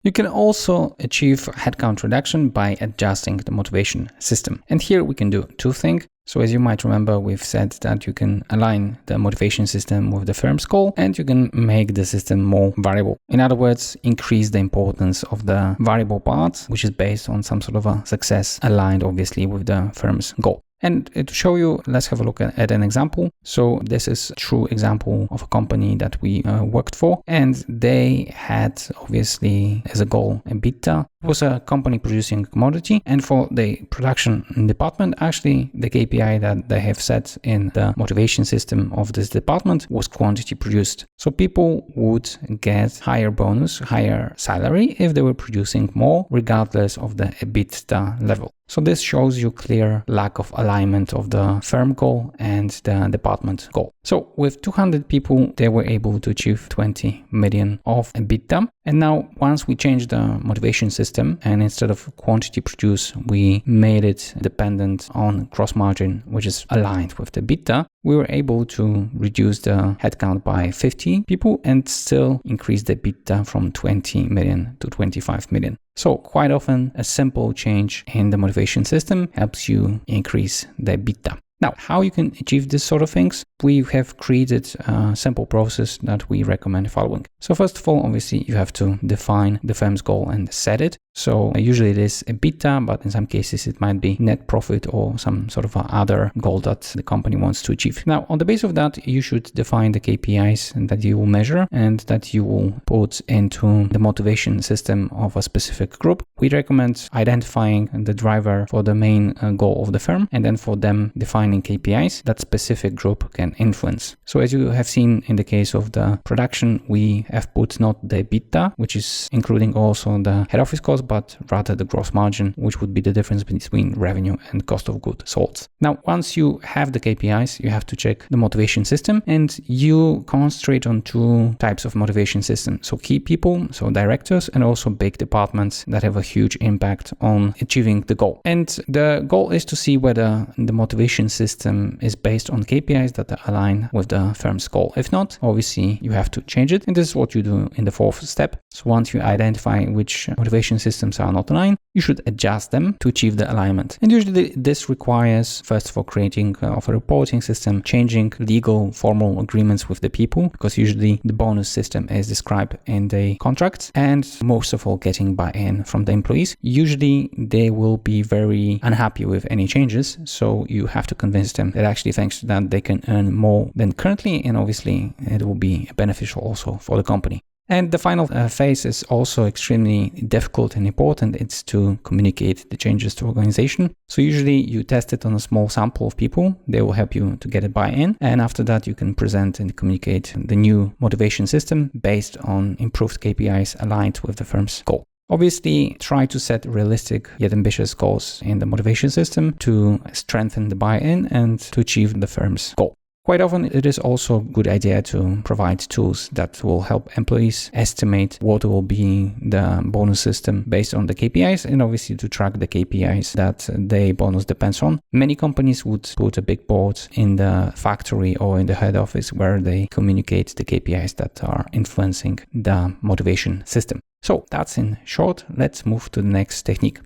You can also achieve headcount reduction by adjusting the motivation system. And here we can do two things. So as you might remember, we've said that you can align the motivation system with the firm's goal and you can make the system more variable. In other words, increase the importance of the variable part, which is based on some sort of a success aligned obviously with the firm's goal. And to show you, let's have a look at an example. So this is a true example of a company that we worked for, and they had obviously as a goal EBITDA. It was a company producing commodity, and for the production department, actually the KPI that they have set in the motivation system of this department was quantity produced. So people would get higher bonus, higher salary if they were producing more, regardless of the EBITDA level. So this shows you clear lack of alignment of the firm goal and the department goal. So with 200 people, they were able to achieve 20 million of EBITDA. And now once we changed the motivation system and instead of quantity produced, we made it dependent on gross margin, which is aligned with the EBITDA, we were able to reduce the headcount by 50 people and still increase the EBITDA from 20 million to 25 million. So quite often a simple change in the motivation system helps you increase the EBITDA. Now, how you can achieve this sort of things? We have created a simple process that we recommend following. So first of all, obviously you have to define the firm's goal and set it. So usually it is EBITDA, but in some cases it might be net profit or some sort of other goal that the company wants to achieve. Now, on the basis of that, you should define the KPIs that you will measure and that you will put into the motivation system of a specific group. We recommend identifying the driver for the main goal of the firm and then for them defining KPIs that specific group can influence. So as you have seen in the case of the production, we have put not the EBITDA, which is including also the head office cost, but rather the gross margin, which would be the difference between revenue and cost of goods sold. Now, once you have the KPIs, you have to check the motivation system and you concentrate on two types of motivation system. So key people, so directors, and also big departments that have a huge impact on achieving the goal. And the goal is to see whether the motivation system is based on KPIs that align with the firm's goal. If not, obviously you have to change it. And this is what you do in the fourth step. So once you identify which motivation systems are not aligned, you should adjust them to achieve the alignment. And usually this requires, first of all, creating of a reporting system, changing legal formal agreements with the people, because usually the bonus system is described in the contracts, and most of all getting buy-in from the employees. Usually they will be very unhappy with any changes, so you have to convince them that actually thanks to that they can earn more than currently, and obviously it will be beneficial also for the company. And the final phase is also extremely difficult and important. It's to communicate the changes to organization. So usually you test it on a small sample of people. They will help you to get a buy-in. And after that, you can present and communicate the new motivation system based on improved KPIs aligned with the firm's goal. Obviously, try to set realistic yet ambitious goals in the motivation system to strengthen the buy-in and to achieve the firm's goal. Quite often, it is also a good idea to provide tools that will help employees estimate what will be the bonus system based on the KPIs, and obviously to track the KPIs that the bonus depends on. Many companies would put a big board in the factory or in the head office where they communicate the KPIs that are influencing the motivation system. So that's in short. Let's move to the next technique.